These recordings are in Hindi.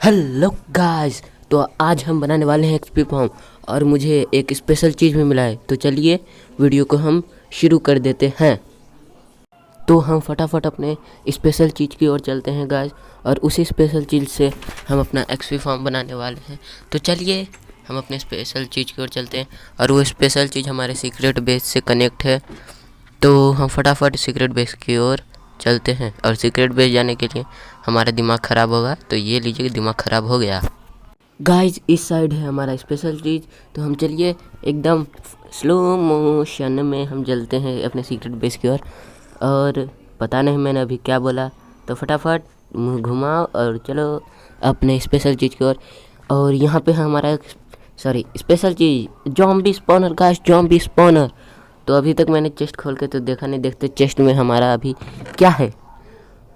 Hello guys. तो आज हम बनाने वाले हैं एक्सपी फॉर्म और मुझे एक स्पेशल चीज़ भी मिला है। तो चलिए वीडियो को हम शुरू कर देते हैं। तो हम फटाफट अपने स्पेशल चीज़ की ओर चलते हैं गाइस, और उसी स्पेशल चीज़ से हम अपना एक्सपी फॉर्म बनाने वाले हैं। तो चलिए हम अपने स्पेशल चीज़ की ओर चलते हैं, और वो स्पेशल चीज़ हमारे सीक्रेट बेस से कनेक्ट है। तो हम फटाफट सीक्रेट बेस की ओर चलते हैं, और सीक्रेट बेस जाने के लिए हमारा दिमाग ख़राब होगा। तो ये लीजिए, दिमाग ख़राब हो गया। गाइज इस साइड है हमारा स्पेशल चीज़। तो हम चलिए एकदम स्लो मोशन में हम चलते हैं अपने सीक्रेट बेस की ओर। और पता नहीं मैंने अभी क्या बोला, तो फटाफट मुँह घुमाओ और चलो अपने स्पेशल चीज़ की ओर। और यहाँ पे हमारा स्पेशल चीज़ zombie spawner guys, zombie spawner. तो अभी तक मैंने चेस्ट खोल के तो देखा नहीं, देखते चेस्ट में हमारा अभी क्या है।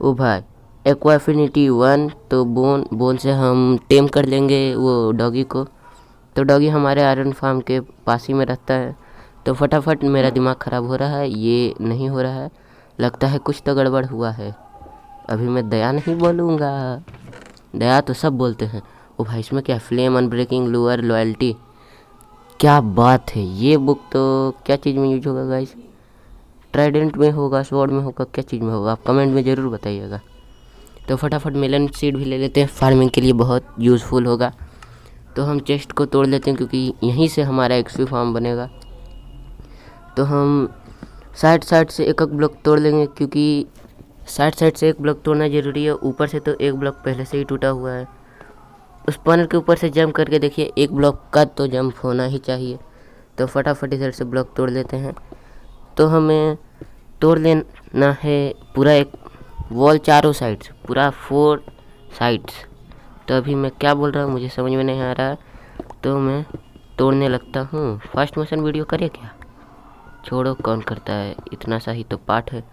ओ भाई, एक्वाफिनिटी 1। तो बोन से हम टेम कर लेंगे वो डॉगी को। तो डॉगी हमारे आयरन फार्म के पास ही में रहता है। तो फटाफट मेरा दिमाग ख़राब हो रहा है, ये नहीं हो रहा है, लगता है कुछ तो गड़बड़ हुआ है। अभी मैं दया नहीं बोलूँगा, दया तो सब बोलते हैं। ओ भाई, इसमें क्या फ्लेम अनब्रेकिंग लूअर लॉयल्टी, क्या बात है। ये बुक तो क्या चीज़ में यूज होगा गाइस? ट्राइडेंट में होगा, स्वॉर्ड में होगा, क्या चीज़ में होगा? आप कमेंट में ज़रूर बताइएगा। तो फटाफट मेलन सीड भी ले लेते हैं, फार्मिंग के लिए बहुत यूज़फुल होगा। तो हम चेस्ट को तोड़ लेते हैं क्योंकि यहीं से हमारा एक्सपी फार्म बनेगा। तो हम साइड से एक एक ब्लॉक तोड़ लेंगे, क्योंकि साइड से एक ब्लॉक तोड़ना ज़रूरी है। ऊपर से तो एक ब्लॉक पहले से ही टूटा हुआ है। उस पॉइंट के ऊपर से जंप करके देखिए, एक ब्लॉक का तो जंप होना ही चाहिए। तो फटाफट इधर से ब्लॉक तोड़ लेते हैं। तो हमें तोड़ लेना है पूरा एक वॉल, चारों साइड्स, पूरा 4 साइड्स। तो अभी मैं क्या बोल रहा हूँ मुझे समझ में नहीं आ रहा है, तो मैं तोड़ने लगता हूँ। फास्ट मोशन वीडियो करे क्या? छोड़ो, कौन करता है, इतना सा ही तो पार्ट है।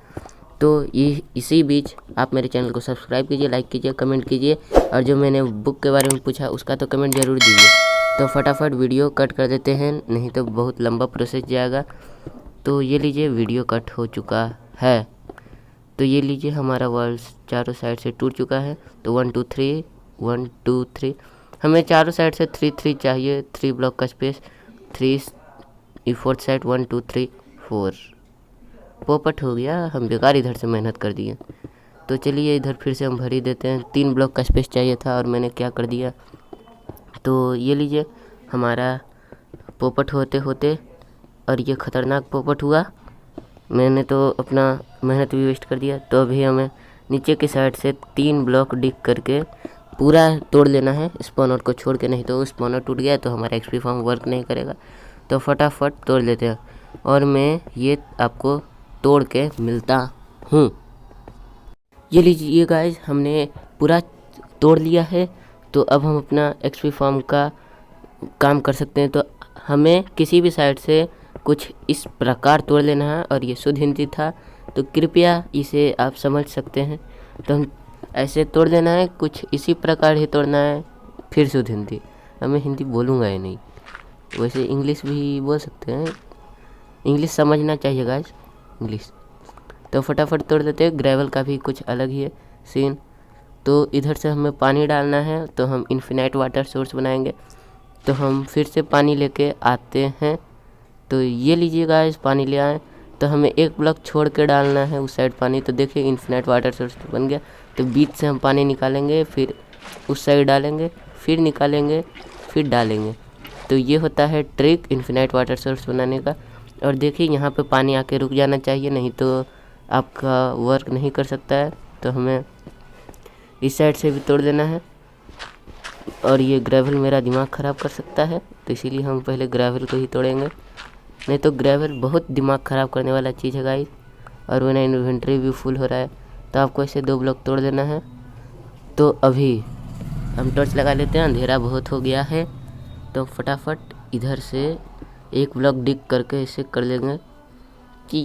तो ये इसी बीच आप मेरे चैनल को सब्सक्राइब कीजिए, लाइक कीजिए, कमेंट कीजिए, और जो मैंने बुक के बारे में पूछा उसका तो कमेंट ज़रूर दीजिए। तो फटाफट वीडियो कट कर देते हैं, नहीं तो बहुत लंबा प्रोसेस जाएगा। तो ये लीजिए, वीडियो कट हो चुका है। तो ये लीजिए, हमारा वॉल चारों साइड से टूट चुका है। तो 1 2 3 1 2 3, हमें चारों साइड से 3 3 चाहिए, 3 ब्लॉक का स्पेस। 3 फोर्थ साइड 1 2 3 4 पोपट हो गया, हम बेकार इधर से मेहनत कर दिए। तो चलिए इधर फिर से हम भर ही देते हैं। 3 ब्लॉक का स्पेस चाहिए था और मैंने क्या कर दिया। तो ये लीजिए, हमारा पोपट होते होते, और ये ख़तरनाक पोपट हुआ। मैंने तो अपना मेहनत भी वेस्ट कर दिया। तो अभी हमें नीचे की साइड से 3 ब्लॉक डिग करके पूरा तोड़ लेना है, स्पॉनर को छोड़ के, नहीं तो स्पॉनर टूट गया तो हमारा एक्सपी फार्म वर्क नहीं करेगा। तो फटाफट तोड़ लेते हैं, और मैं ये आपको तोड़ के मिलता हूँ। ये लीजिए गाइस, हमने पूरा तोड़ लिया है। तो अब हम अपना एक्सपी फार्म का काम कर सकते हैं। तो हमें किसी भी साइड से कुछ इस प्रकार तोड़ लेना है, और ये शुद्ध हिंदी था तो कृपया इसे आप समझ सकते हैं। तो हम ऐसे तोड़ लेना है, कुछ इसी प्रकार ही तोड़ना है। फिर शुद्ध हिंदी, अब मैं हिंदी बोलूँगा ही नहीं, वैसे इंग्लिश भी बोल सकते हैं, इंग्लिश समझना चाहिए गाइस, इंग्लिश। तो फटाफट तोड़ देते हैं। ग्रेवल का भी कुछ अलग ही है सीन। तो इधर से हमें पानी डालना है, तो हम इन्फिनाइट वाटर सोर्स बनाएंगे। तो हम फिर से पानी लेके आते हैं। तो ये लीजिए गाइस, पानी ले आए। तो हमें एक ब्लॉक छोड़ के डालना है उस साइड पानी। तो देखिए इन्फिनाइट वाटर सोर्स बन गया। तो बीच से हम पानी निकालेंगे, फिर उस साइड डालेंगे, फिर निकालेंगे, फिर डालेंगे। तो ये होता है ट्रिक इन्फिनाइट वाटर सोर्स बनाने का। और देखिए यहाँ पे पानी आके रुक जाना चाहिए, नहीं तो आपका वर्क नहीं कर सकता है। तो हमें इस साइड से भी तोड़ देना है, और ये ग्रेवल मेरा दिमाग ख़राब कर सकता है, तो इसीलिए हम पहले ग्रेवल को ही तोड़ेंगे, नहीं तो ग्रेवल बहुत दिमाग ख़राब करने वाला चीज़ है गाइस। और मेरा इन्वेंट्री भी फुल हो रहा है। तो आपको ऐसे 2 ब्लॉक तोड़ देना है। तो अभी हम टॉर्च लगा लेते हैं, अंधेरा बहुत हो गया है। तो फटाफट इधर से एक ब्लॉक डिग करके इसे कर लेंगे। कि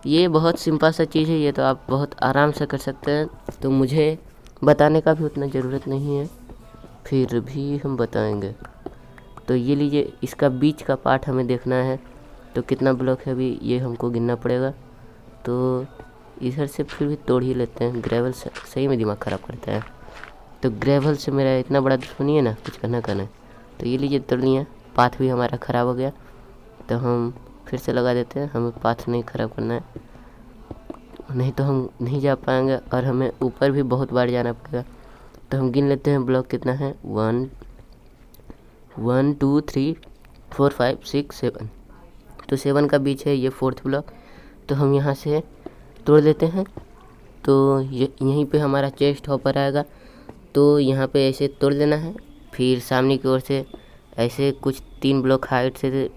ये बहुत सिंपल सा चीज़ है, ये तो आप बहुत आराम से कर सकते हैं। तो मुझे बताने का भी उतना ज़रूरत नहीं है, फिर भी हम बताएंगे। तो ये लीजिए, इसका बीच का पार्ट हमें देखना है। तो कितना ब्लॉक है अभी ये हमको गिनना पड़ेगा। तो इधर से फिर भी तोड़ ही लेते हैं, ग्रेवल सही में दिमाग ख़राब करता है। तो ग्रेवल से मेरा इतना बड़ा दुश्मनी है ना, कुछ करना है। तो ये लीजिए तोड़ लिया। पाथ भी हमारा ख़राब हो गया, तो हम फिर से लगा देते हैं। हमें पाथ नहीं ख़राब करना है, नहीं तो हम नहीं जा पाएंगे और हमें ऊपर भी बहुत बार जाना पड़ेगा। तो हम गिन लेते हैं ब्लॉक कितना है। 1 2 3 4 5 6 7। तो 7 का बीच है ये 4th ब्लॉक। तो हम यहाँ से तोड़ लेते हैं। तो यहीं पे हमारा चेस्ट हॉपर आएगा। तो यहाँ पे ऐसे तोड़ लेना है, फिर सामने की ओर से ऐसे कुछ 3 ब्लॉक हाइट से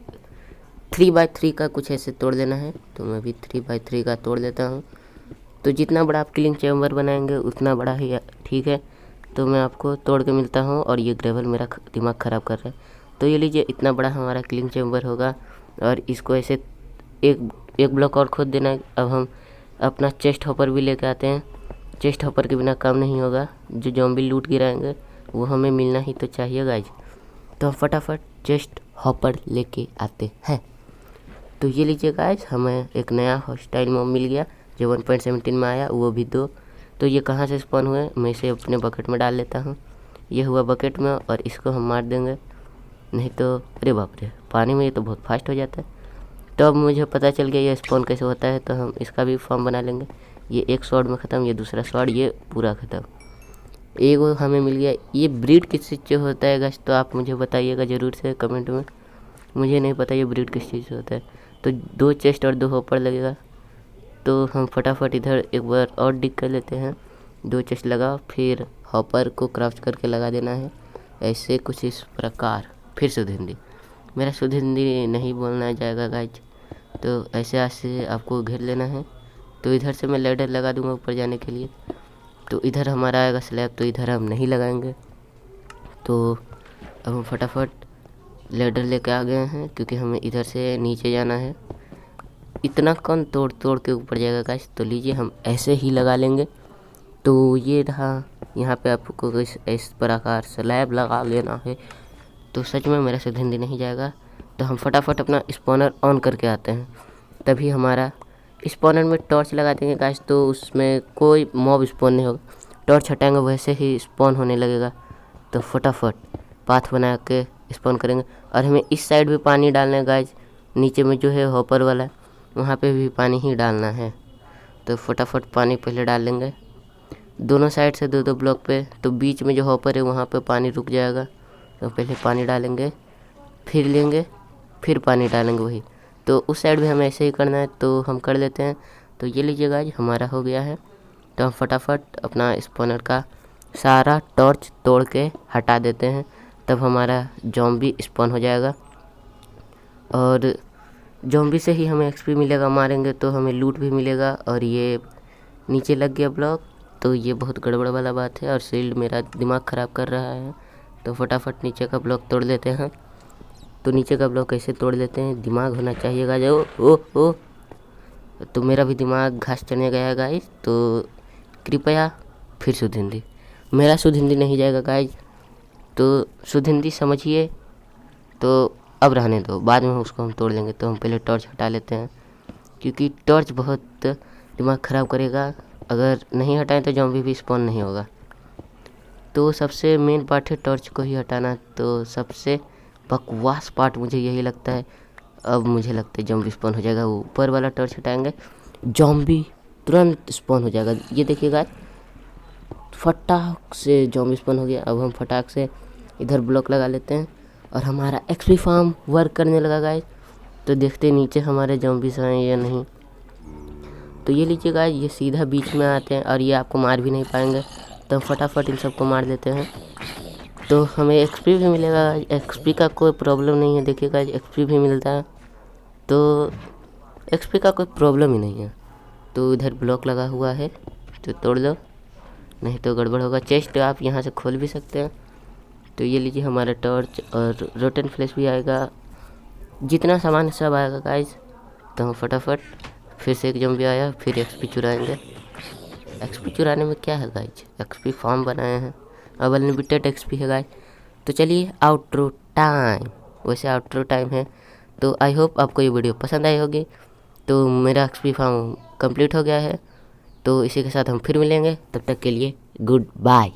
3x3 का कुछ ऐसे तोड़ लेना है। तो मैं भी 3x3 का तोड़ लेता हूँ। तो जितना बड़ा आप किलिंग चैम्बर बनाएंगे उतना बड़ा ही ठीक है। तो मैं आपको तोड़ के मिलता हूँ। और ये ग्रेवल मेरा दिमाग ख़राब कर रहा है। तो ये लीजिए, इतना बड़ा हमारा किलिंग चैम्बर होगा और इसको ऐसे एक ब्लॉक और खोद देना है। अब हम अपना चेस्ट हॉपर भी लेके आते हैं। चेस्ट हॉपर के बिना काम नहीं होगा। जो ज़ॉम्बी लूट गिराएंगे वो हमें मिलना ही तो चाहिए गाइज। तो हम फटाफट चेस्ट हॉपर लेके आते हैं। तो ये लीजिए गाइज, हमें एक नया हॉस्टाइल मॉब मिल गया जो 1.17 में आया, वो भी 2। तो ये कहाँ से स्पॉन हुए, मैं इसे अपने बकेट में डाल लेता हूँ। ये हुआ बकेट में और इसको हम मार देंगे, नहीं तो अरे बाप रे, पानी में ये तो बहुत फास्ट हो जाता है। तो अब मुझे पता चल गया ये स्पॉन कैसे होता है। तो हम इसका भी फॉर्म बना लेंगे। ये एक शॉट में ख़त्म, ये दूसरा शॉट, ये पूरा ख़त्म। एक वो हमें मिल गया। ये ब्रीड किस चीज़ से होता है गाइस, तो आप मुझे बताइएगा ज़रूर से कमेंट में। मुझे नहीं पता ये ब्रीड किस चीज़ से होता है। तो 2 चेस्ट और 2 हॉपर लगेगा। तो हम फटाफट इधर एक बार और डिग कर लेते हैं। 2 चेस्ट लगा, फिर हॉपर को क्राफ्ट करके लगा देना है ऐसे कुछ इस प्रकार। फिर शुद्ध हिंदी, मेरा शुद्ध हिंदी नहीं बोलना जाएगा गाइज। तो ऐसे आपको घेर लेना है। तो इधर से मैं लैडर लगा दूंगा ऊपर जाने के लिए। तो इधर हमारा आएगा स्लैब, तो इधर हम नहीं लगाएंगे। तो अब हम फटाफट लैडर लेके आ गए हैं, क्योंकि हमें इधर से नीचे जाना है। इतना कौन तोड़ तोड़ के ऊपर जाएगा गाइस। तो लीजिए, हम ऐसे ही लगा लेंगे। तो ये रहा, यहाँ पे आपको इस प्रकार स्लैब लगा लेना है। तो सच में मेरा शुद्ध हिंदी नहीं जाएगा। तो हम फटाफट अपना स्पॉनर ऑन करके आते हैं। तभी हमारा स्पॉनर में टॉर्च लगा देंगे गाइस, तो उसमें कोई मॉब स्पॉन नहीं होगा। टॉर्च हटाएंगे वैसे ही स्पॉन होने लगेगा। तो फटाफट पाथ बना के स्पॉन करेंगे। और हमें इस साइड भी पानी डालना है गाइस, नीचे में जो है हॉपर वाला, वहाँ पे भी पानी ही डालना है। तो फटाफट पानी पहले डाल लेंगे दोनों साइड से 2-2 ब्लॉक पे। तो बीच में जो हॉपर है वहाँ पे पानी रुक जाएगा। तो पहले पानी डालेंगे, फिर लेंगे, फिर पानी डालेंगे वही। तो उस साइड भी हमें ऐसे ही करना है, तो हम कर लेते हैं। तो ये लीजिए गाइस, हमारा हो गया है। तो हम फटाफट अपना स्पॉनर का सारा टॉर्च तोड़ के हटा देते हैं, तब हमारा ज़ॉम्बी स्पॉन हो जाएगा। और ज़ॉम्बी से ही हमें एक्सपी मिलेगा, मारेंगे तो हमें लूट भी मिलेगा। और ये नीचे लग गया ब्लॉक, तो ये बहुत गड़बड़ वाला बात है। और शील्ड मेरा दिमाग ख़राब कर रहा है। तो फटाफट नीचे का ब्लॉक तोड़ लेते हैं। तो नीचे का ब्लॉक कैसे तोड़ लेते हैं, दिमाग होना चाहिएगा जो ओ। तो मेरा भी दिमाग घास चढ़ने गया है गाइस। तो कृपया फिर शुद्ध हिंदी, मेरा शुद्ध हिंदी नहीं जाएगा गाइस। तो शुद्ध हिंदी समझिए। तो अब रहने दो, बाद में उसको हम तोड़ लेंगे। तो हम पहले टॉर्च हटा लेते हैं, क्योंकि टॉर्च बहुत दिमाग ख़राब करेगा। अगर नहीं हटाएं तो ज़ॉम्बी भी स्पॉन नहीं होगा। तो सबसे मेन पार्ट है टॉर्च को ही हटाना। तो सबसे बकवास पार्ट मुझे यही लगता है। अब मुझे लगता है ज़ॉम्बी स्पॉन हो जाएगा। वो ऊपर वाला टॉर्च हटाएंगे, ज़ॉम्बी तुरंत स्पॉन हो जाएगा। ये देखिएगा, फटाक से ज़ॉम्बी स्पॉन हो गया। अब हम फटाक से इधर ब्लॉक लगा लेते हैं और हमारा एक्सपी फार्म वर्क करने लगा गाइस। तो देखते नीचे हमारे ज़ॉम्बीज हैं या नहीं। तो ये लीजिए गाइस, ये सीधा बीच में आते हैं और ये आपको मार भी नहीं पाएंगे। तो फटाफट इन सबको मार देते हैं। तो हमें एक्सपी भी मिलेगा। एक्सपी का कोई प्रॉब्लम नहीं है, देखिएगा एक्सपी भी मिलता है। तो एक्सपी का कोई प्रॉब्लम ही नहीं है। तो इधर ब्लॉक लगा हुआ है, तो तोड़ दो, नहीं तो गड़बड़ होगा। चेस्ट आप यहाँ से खोल भी सकते हैं। तो ये लीजिए हमारा टॉर्च, और रोटन फ्लैश भी आएगा, जितना सामान सब आएगा गाइस। तो हम फटाफट फिर से एक ज़ॉम्बी आया, फिर एक्सपी चुराएंगे। एक्सपी चुराने में क्या है गाइस, एक्सपी फॉर्म बनाए हैं, अब अनलिमिटेड एक्सपी है गाइस। तो चलिए आउटरो टाइम, वैसे आउटरो टाइम है। तो आई होप आपको ये वीडियो पसंद आई होगी। तो मेरा एक्सपी फॉर्म कंप्लीट हो गया है। तो इसी के साथ हम फिर मिलेंगे, तब तक के लिए गुड बाय।